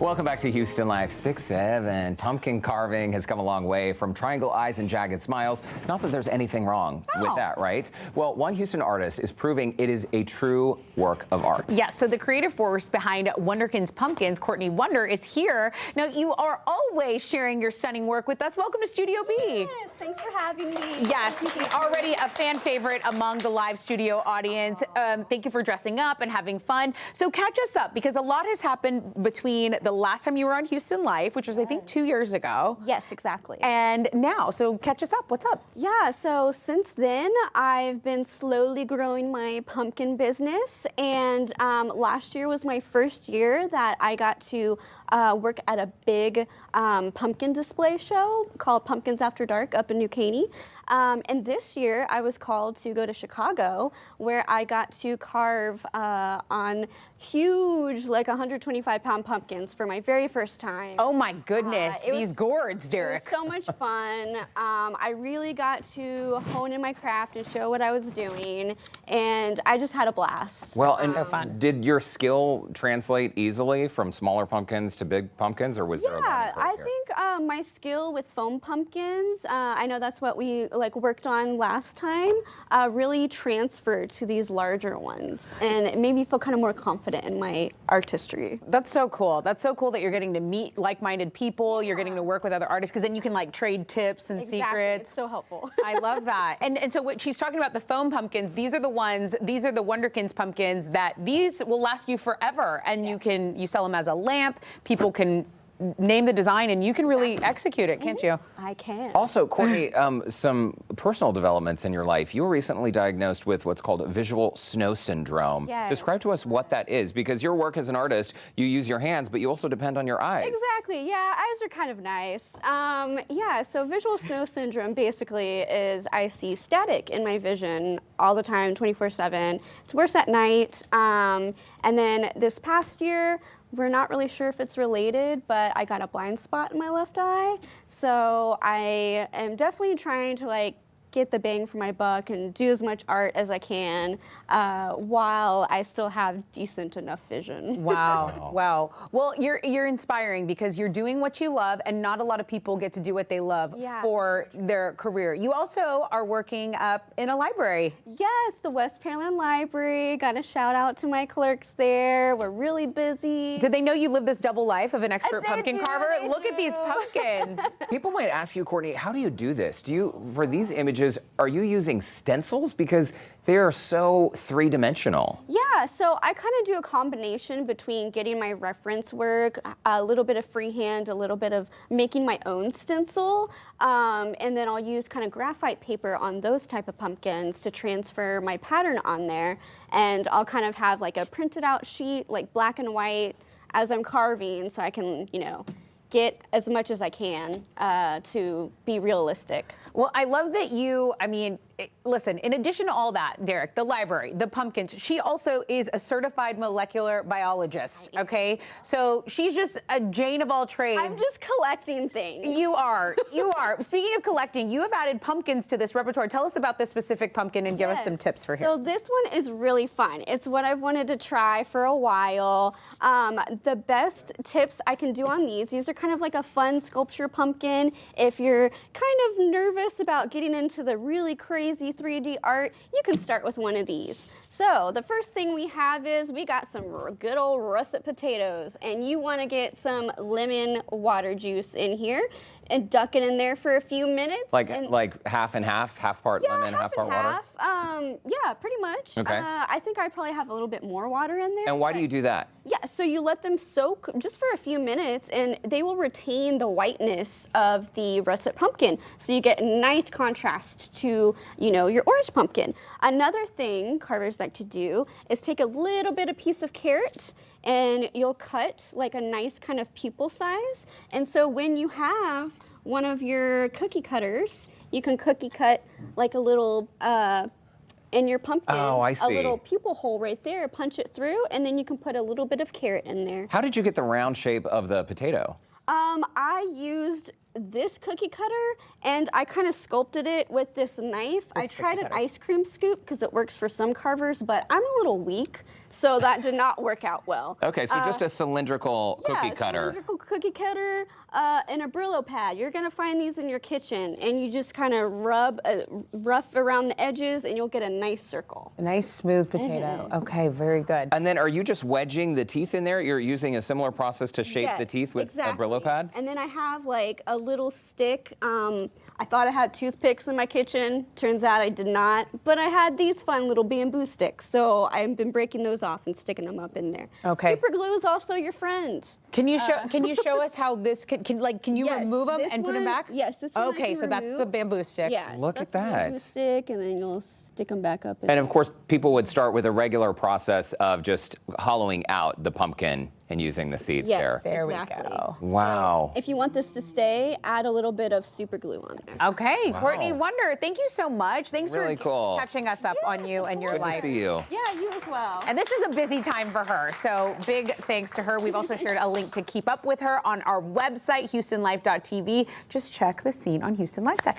Welcome back to Houston Life 6-7. Pumpkin carving has come a long way from triangle eyes and jagged smiles. Not that there's anything wrong with that, right? Well, one Houston artist is proving it is a true work of art. Yeah, so the creative force behind Wunderkins pumpkins, Courtney Wunder, is here. Now, you are always sharing your stunning work with us. Welcome to Studio B. Yes, thanks for having me. Yes, already a fan favorite among the live studio audience. Thank you for dressing up and having fun. So catch us up, because a lot has happened between the last time you were on Houston Life, which was, I think, 2 years ago. Yes, exactly. And now, so catch us up. What's up? Yeah, so since then, I've been slowly growing my pumpkin business. And last year was my first year that I got to work at a big pumpkin display show called Pumpkins After Dark up in New Caney. And this year, I was called to go to Chicago, where I got to carve on huge, like 125-pound pumpkins for my very first time. Oh my goodness, these gourds, Derek. It was so much fun. I really got to hone in my craft and show what I was doing, and I just had a blast. Well, and so fun. Did your skill translate easily from smaller pumpkins to big pumpkins, or was there a learning curve I here? think my skill with foam pumpkins, I know that's what we worked on last time, really transferred to these larger ones, and it made me feel kind of more confident in my artistry. That's so cool. That's so cool that you're getting to meet like-minded people. You're getting to work with other artists, because then you can trade tips and secrets. It's so helpful. I love that. And so what she's talking about, the foam pumpkins, these are the Wunderkins pumpkins that these will last you forever, and you sell them as a lamp. People can name the design, and you can really execute it, can't you? I can. Also, Courtney, some personal developments in your life. You were recently diagnosed with what's called visual snow syndrome. Yes. Describe to us what that is, because your work as an artist, you use your hands, but you also depend on your eyes. Exactly, yeah, eyes are kind of nice. Yeah, so visual snow syndrome basically is I see static in my vision all the time, 24/7. It's worse at night. And then this past year, we're not really sure if it's related, but I got a blind spot in my left eye. So I am definitely trying to get the bang for my buck and do as much art as I can while I still have decent enough vision. Wow, wow. Well, you're inspiring, because you're doing what you love, and not a lot of people get to do what they love for their career. You also are working up in a library. Yes, the West Pearland Library. Got a shout out to my clerks there. We're really busy. Did they know you live this double life of an expert pumpkin carver? They Look at these pumpkins. People might ask you, Courtney, how do you do this? For these images, are you using stencils? Because they are so three-dimensional. Yeah, so I kind of do a combination between getting my reference work, a little bit of freehand, a little bit of making my own stencil, and then I'll use kind of graphite paper on those type of pumpkins to transfer my pattern on there. And I'll kind of have a printed out sheet, black and white, as I'm carving, so I can, get as much as I can to be realistic. Well, I love that listen, in addition to all that, Derek, the library, the pumpkins, she also is a certified molecular biologist, okay? So she's just a Jane of all trades. I'm just collecting things. You are. Speaking of collecting, you have added pumpkins to this repertoire. Tell us about this specific pumpkin and give us some tips for here. So this one is really fun. It's what I've wanted to try for a while. The best tips I can do on these are kind of like a fun sculpture pumpkin. If you're kind of nervous about getting into the really crazy 3D art, you can start with one of these. So the first thing we have is we got some good old russet potatoes, and you want to get some lemon water juice in here and duck it in there for a few minutes. Like half and half part lemon, half part water? Yeah, pretty much. Okay. I think I probably have a little bit more water in there. And why do you do that? Yeah, so you let them soak just for a few minutes, and they will retain the whiteness of the russet pumpkin. So you get a nice contrast to, your orange pumpkin. Another thing carvers like to do is take a little bit of piece of carrot, and you'll cut a nice kind of pupil size. And so when you have one of your cookie cutters, you can cookie cut a little in your pumpkin, a little pupil hole right there, punch it through, and then you can put a little bit of carrot in there. How did you get the round shape of the potato? I used this cookie cutter, and I kind of sculpted it with this knife. I tried an ice cream scoop because it works for some carvers, but I'm a little weak, So that did not work out well. Okay, so just a cylindrical cookie cutter. Cylindrical cookie cutter and a Brillo pad. You're gonna find these in your kitchen, and you just kind of rough around the edges, and you'll get a nice circle. A nice smooth potato. Okay, very good. And then are you just wedging the teeth in there? You're using a similar process to shape the teeth with a Brillo pad? And then I have like a little stick. I thought I had toothpicks in my kitchen. Turns out I did not. But I had these fun little bamboo sticks. So I've been breaking those off and sticking them up in there. Okay. Super glue is also your friend. Can you show us how this can you Yes, remove them this and put them one- back? yes, this one I Okay, can so that's the remove. bamboo stick. Yes. Look at that's the bamboo that. stick, and then you'll stick them back up. And of course, people would start with a regular process of just hollowing out the pumpkin and using the seeds there. There exactly. we go. Wow. If you want this to stay, add a little bit of super glue on there. Okay, Courtney Wunder, thank you so much. Thanks Really for cool. catching us up on you and your Good life. to see you. Yeah, you as well. And this is a busy time for her, so big thanks to her. We've also shared a link to keep up with her on our website, HoustonLife.tv. Just check the Scene on Houston Life section.